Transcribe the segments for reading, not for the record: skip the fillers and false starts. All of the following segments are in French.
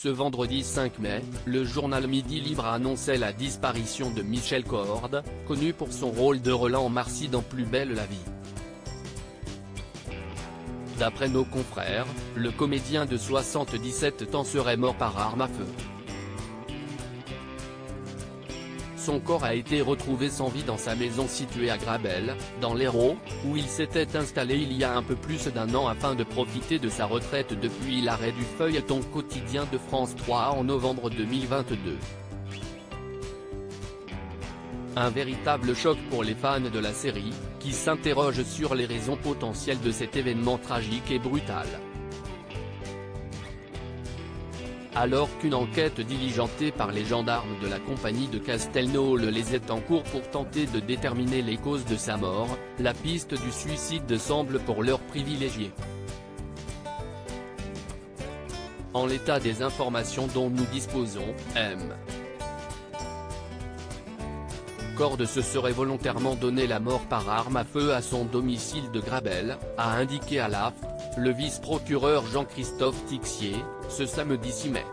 Ce vendredi 5 mai, le journal Midi Libre annonçait la disparition de Michel Cordes, connu pour son rôle de Roland Marcy dans Plus belle la vie. D'après nos confrères, le comédien de 77 ans serait mort par arme à feu. Son corps a été retrouvé sans vie dans sa maison située à Grabel, dans l'Hérault, où il s'était installé il y a un peu plus d'un an afin de profiter de sa retraite depuis l'arrêt du feuilleton quotidien de France 3 en novembre 2022. Un véritable choc pour les fans de la série, qui s'interrogent sur les raisons potentielles de cet événement tragique et brutal. Alors qu'une enquête diligentée par les gendarmes de la compagnie de Castelnau les est en cours pour tenter de déterminer les causes de sa mort, la piste du suicide semble pour l'heure privilégiée. En l'état des informations dont nous disposons, M. Cordes se serait volontairement donné la mort par arme à feu à son domicile de Grabel, a indiqué à l'AFP, le vice-procureur Jean-Christophe Tixier, ce samedi 6 mai.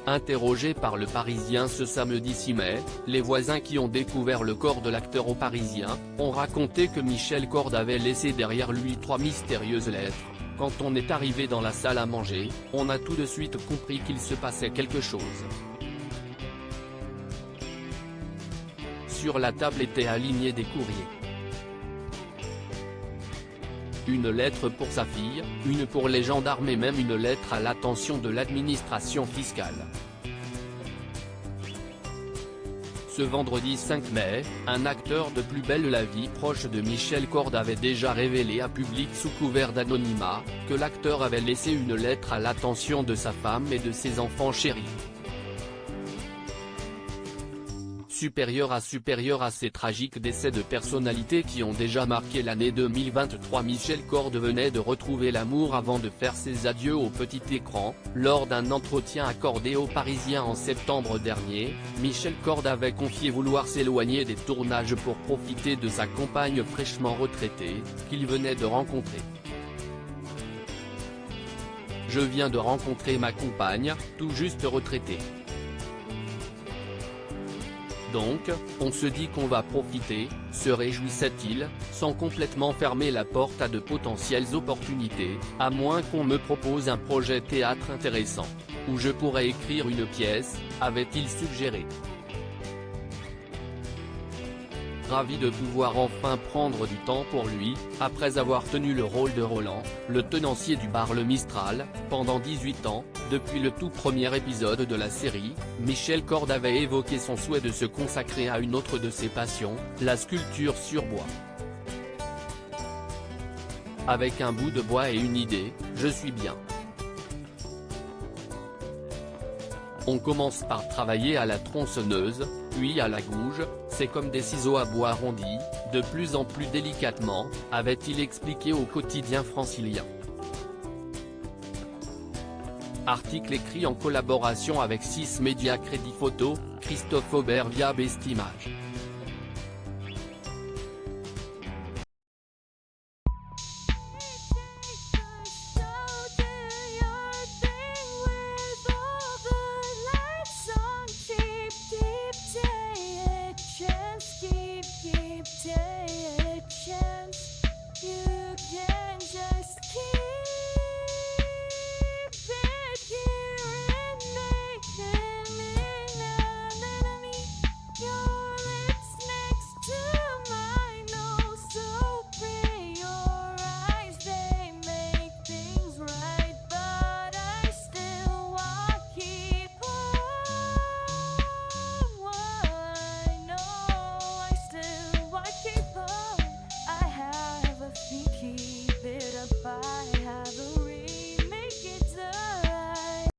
Interrogé par Le Parisien ce samedi 6 mai, les voisins qui ont découvert le corps de l'acteur au Parisien, ont raconté que Michel Cordes avait laissé derrière lui 3 mystérieuses lettres. Quand on est arrivé dans la salle à manger, on a tout de suite compris qu'il se passait quelque chose. Sur la table étaient alignés des courriers. Une lettre pour sa fille, une pour les gendarmes et même une lettre à l'attention de l'administration fiscale. Ce vendredi 5 mai, un acteur de Plus belle la vie proche de Michel Cordes avait déjà révélé à public sous couvert d'anonymat, que l'acteur avait laissé une lettre à l'attention de sa femme et de ses enfants chéris. Supérieur à ces tragiques décès de personnalités qui ont déjà marqué l'année 2023, Michel Cordes venait de retrouver l'amour avant de faire ses adieux au petit écran. Lors d'un entretien accordé aux Parisiens en septembre dernier, Michel Cordes avait confié vouloir s'éloigner des tournages pour profiter de sa compagne fraîchement retraitée, qu'il venait de rencontrer. Je viens de rencontrer ma compagne, tout juste retraitée. Donc, on se dit qu'on va profiter, se réjouissait-il, sans complètement fermer la porte à de potentielles opportunités, à moins qu'on me propose un projet théâtre intéressant, où je pourrais écrire une pièce, avait-il suggéré. Ravi de pouvoir enfin prendre du temps pour lui, après avoir tenu le rôle de Roland, le tenancier du bar Le Mistral, pendant 18 ans, depuis le tout premier épisode de la série, Michel Cordes avait évoqué son souhait de se consacrer à une autre de ses passions, la sculpture sur bois. Avec un bout de bois et une idée, je suis bien. On commence par travailler à la tronçonneuse, puis à la gouge, c'est comme des ciseaux à bois arrondis, de plus en plus délicatement, avait-il expliqué au quotidien francilien. Article écrit en collaboration avec 6 médias Crédit Photo, Christophe Aubert via Bestimage.